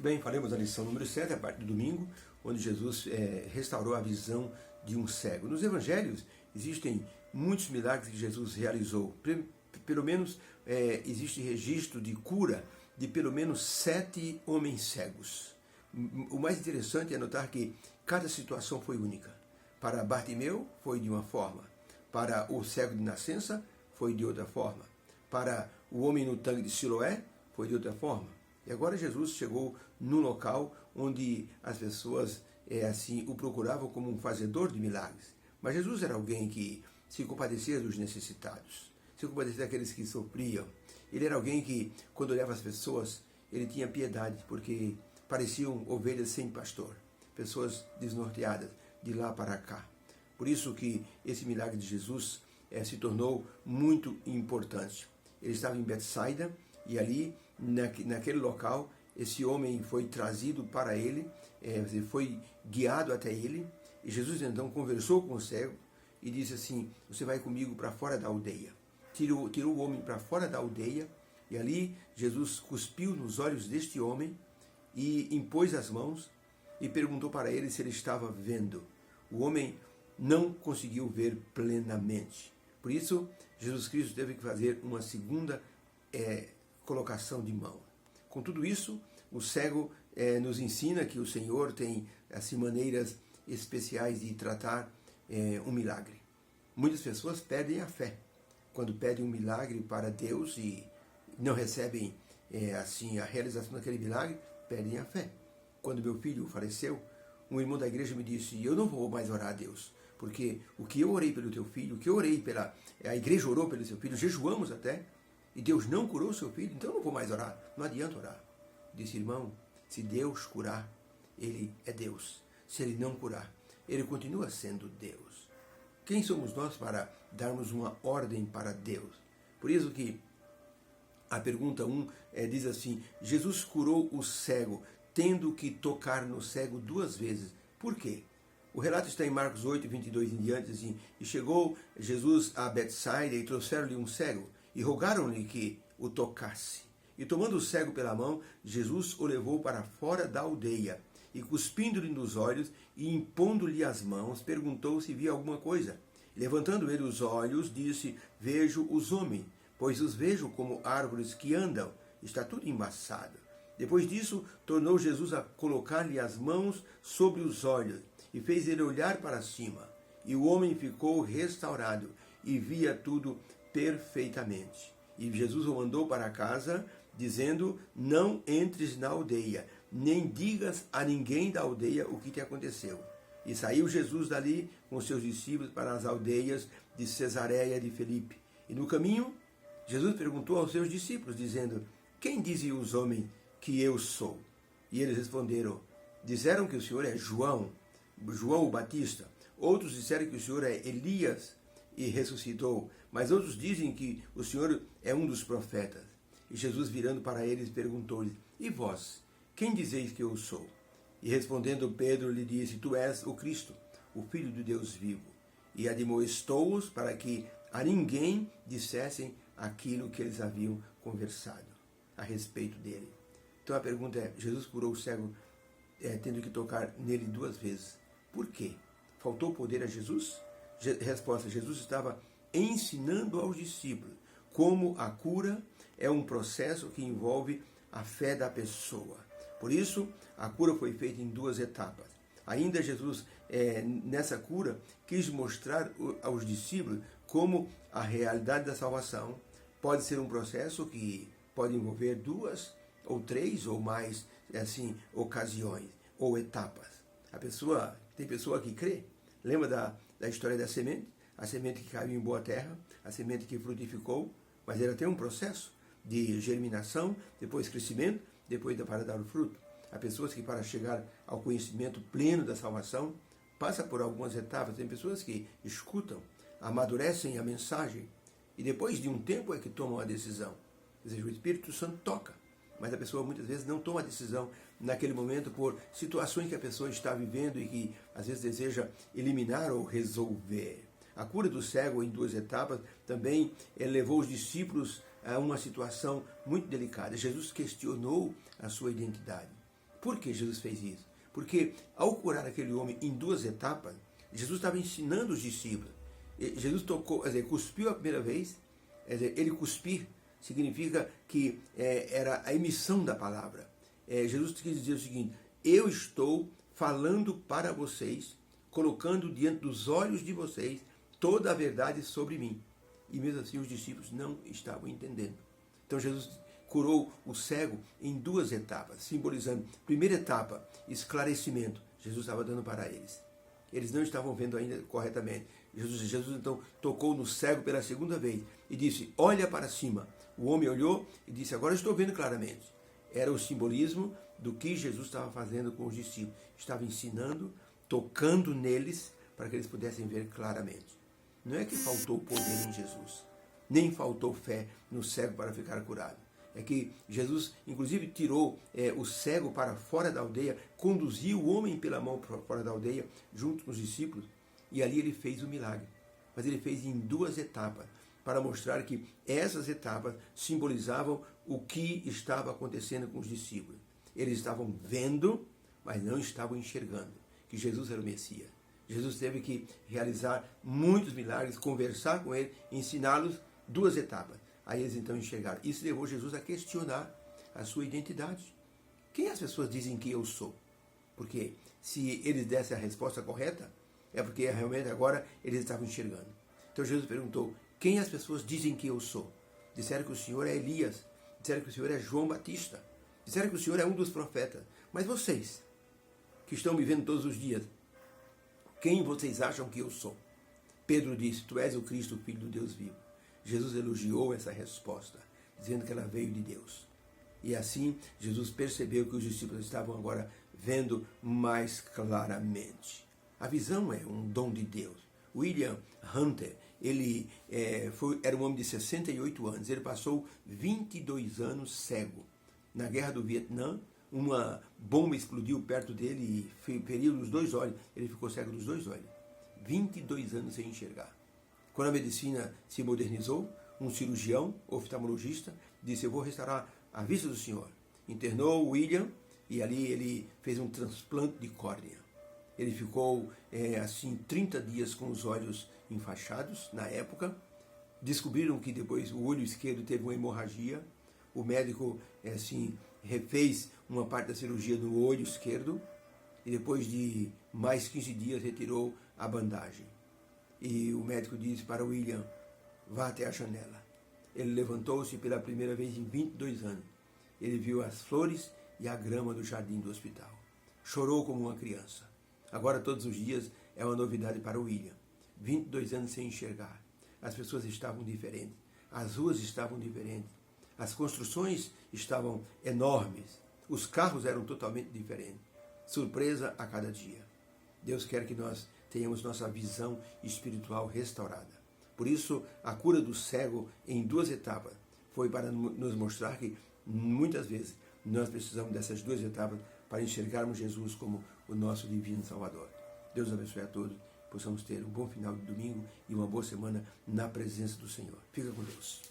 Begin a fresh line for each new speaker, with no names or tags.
Bem, faremos a lição número 7, a parte do domingo, onde Jesus restaurou a visão de um cego. Nos evangelhos existem muitos milagres que Jesus realizou. Pelo menos existe registro de cura de pelo menos 7 homens cegos. O mais interessante é notar que cada situação foi única. Para Bartimeu foi de uma forma, para o cego de nascença foi de outra forma, para o homem no tanque de Siloé foi de outra forma. E agora Jesus chegou num local onde as pessoas o procuravam como um fazedor de milagres. Mas Jesus era alguém que se compadecia dos necessitados, se compadecia daqueles que sofriam. Ele era alguém que, quando olhava as pessoas, ele tinha piedade, porque pareciam ovelhas sem pastor, pessoas desnorteadas de lá para cá. Por isso que esse milagre de Jesus se tornou muito importante. Ele estava em Betsaida e ali, naquele local, esse homem foi trazido para ele, foi guiado até ele, e Jesus então conversou com o cego e disse assim: você vai comigo para fora da aldeia. Tirou o homem para fora da aldeia, e ali Jesus cuspiu nos olhos deste homem e impôs as mãos e perguntou para ele se ele estava vendo. O homem não conseguiu ver plenamente. Por isso, Jesus Cristo teve que fazer uma segunda colocação de mão. Com tudo isso, o cego nos ensina que o Senhor tem assim maneiras especiais de tratar um milagre. Muitas pessoas perdem a fé quando pedem um milagre para Deus e não recebem a realização daquele milagre, perdem a fé. Quando meu filho faleceu, um irmão da igreja me disse: eu não vou mais orar a Deus, porque o que eu orei pelo teu filho, o que eu orei a igreja orou pelo seu filho, jejuamos até, e Deus não curou o seu filho, então eu não vou mais orar, não adianta orar. Disse: irmão, se Deus curar, Ele é Deus. Se Ele não curar, Ele continua sendo Deus. Quem somos nós para darmos uma ordem para Deus? Por isso que a pergunta 1 diz assim: Jesus curou o cego, tendo que tocar no cego 2 vezes. Por quê? O relato está em Marcos 8, 22 em diante, assim: e chegou Jesus a Betsaida e trouxeram-lhe um cego, e rogaram-lhe que o tocasse. E tomando o cego pela mão, Jesus o levou para fora da aldeia, e cuspindo-lhe nos olhos e impondo-lhe as mãos, perguntou se via alguma coisa. Levantando ele os olhos, disse: vejo os homens, pois os vejo como árvores que andam. Está tudo embaçado. Depois disso, tornou Jesus a colocar-lhe as mãos sobre os olhos, e fez ele olhar para cima. E o homem ficou restaurado, e via tudo perfeitamente. E Jesus o mandou para casa, dizendo: não entres na aldeia, nem digas a ninguém da aldeia o que te aconteceu. E saiu Jesus dali com seus discípulos para as aldeias de Cesareia de Filipe. E no caminho, Jesus perguntou aos seus discípulos, dizendo: quem dizem os homens que eu sou? E eles responderam: disseram que o Senhor é João o Batista. Outros disseram que o Senhor é Elias e ressuscitou, mas outros dizem que o Senhor é um dos profetas. E Jesus, virando para eles, perguntou-lhes: e vós, quem dizeis que eu sou? E respondendo Pedro, lhe disse: tu és o Cristo, o Filho de Deus vivo. E admoestou-os para que a ninguém dissessem aquilo que eles haviam conversado a respeito dele. Então a pergunta é: Jesus curou o cego tendo que tocar nele 2 vezes. Por quê? Faltou poder a Jesus? Resposta: Jesus estava ensinando aos discípulos como a cura é um processo que envolve a fé da pessoa. Por isso, a cura foi feita em 2 etapas. Ainda Jesus, nessa cura, quis mostrar aos discípulos como a realidade da salvação pode ser um processo que pode envolver 2 ou 3 ou mais ocasiões ou etapas. Tem pessoa que crê. Lembra da história da semente? A semente que caiu em boa terra, a semente que frutificou, mas ela tem um processo de germinação, depois crescimento, depois para dar o fruto. Há pessoas que, para chegar ao conhecimento pleno da salvação, passa por algumas etapas. Tem pessoas que escutam, amadurecem a mensagem e depois de um tempo é que tomam a decisão. Ou seja, o Espírito Santo toca, mas a pessoa muitas vezes não toma a decisão naquele momento por situações que a pessoa está vivendo e que às vezes deseja eliminar ou resolver. A cura do cego em 2 etapas também levou os discípulos a uma situação muito delicada. Jesus questionou a sua identidade. Por que Jesus fez isso? Porque ao curar aquele homem em duas etapas, Jesus estava ensinando os discípulos. Jesus tocou, quer dizer, cuspiu a primeira vez, quer dizer, ele cuspir significa que era a emissão da palavra. Jesus quis dizer o seguinte: eu estou falando para vocês, colocando diante dos olhos de vocês toda a verdade sobre mim. E mesmo assim os discípulos não estavam entendendo. Então Jesus curou o cego em duas etapas, simbolizando, primeira etapa, esclarecimento. Jesus estava dando para eles. Eles não estavam vendo ainda corretamente. Jesus então tocou no cego pela segunda vez e disse: olha para cima. O homem olhou e disse: agora estou vendo claramente. Era o simbolismo do que Jesus estava fazendo com os discípulos. Estava ensinando, tocando neles para que eles pudessem ver claramente. Não é que faltou poder em Jesus, nem faltou fé no cego para ficar curado. É que Jesus, inclusive, tirou o cego para fora da aldeia, conduziu o homem pela mão para fora da aldeia, junto com os discípulos, e ali ele fez o milagre. Mas ele fez em duas etapas, para mostrar que essas etapas simbolizavam o que estava acontecendo com os discípulos. Eles estavam vendo, mas não estavam enxergando que Jesus era o Messias. Jesus teve que realizar muitos milagres, conversar com ele, ensiná-los duas etapas. Aí eles então enxergaram. Isso levou Jesus a questionar a sua identidade. Quem as pessoas dizem que eu sou? Porque se eles dessem a resposta correta, é porque realmente agora eles estavam enxergando. Então Jesus perguntou: quem as pessoas dizem que eu sou? Disseram que o Senhor é Elias, disseram que o Senhor é João Batista, disseram que o Senhor é um dos profetas. Mas vocês, que estão me vendo todos os dias, quem vocês acham que eu sou? Pedro disse: tu és o Cristo, o Filho do Deus vivo. Jesus elogiou essa resposta, dizendo que ela veio de Deus. E assim, Jesus percebeu que os discípulos estavam agora vendo mais claramente. A visão é um dom de Deus. William Hunter, ele era um homem de 68 anos. Ele passou 22 anos cego. Na guerra do Vietnã, uma bomba explodiu perto dele e feriu os dois olhos. Ele ficou cego dos dois olhos. 22 anos sem enxergar. Quando a medicina se modernizou, um cirurgião, oftalmologista, disse: eu vou restaurar a vista do senhor. Internou o William e ali ele fez um transplante de córnea. Ele ficou, 30 dias com os olhos enfaixados na época. Descobriram que depois o olho esquerdo teve uma hemorragia. O médico, refez uma parte da cirurgia no olho esquerdo. E depois de mais 15 dias retirou a bandagem. E o médico disse para William: vá até a janela. Ele levantou-se pela primeira vez em 22 anos. Ele viu as flores e a grama do jardim do hospital. Chorou como uma criança. Agora todos os dias é uma novidade para o William. 22 anos sem enxergar. As pessoas estavam diferentes. As ruas estavam diferentes. As construções estavam enormes. Os carros eram totalmente diferentes. Surpresa a cada dia. Deus quer que nós tenhamos nossa visão espiritual restaurada. Por isso, a cura do cego em duas etapas foi para nos mostrar que muitas vezes nós precisamos dessas duas etapas para enxergarmos Jesus como o nosso divino Salvador. Deus abençoe a todos, possamos ter um bom final de domingo e uma boa semana na presença do Senhor. Fica com Deus.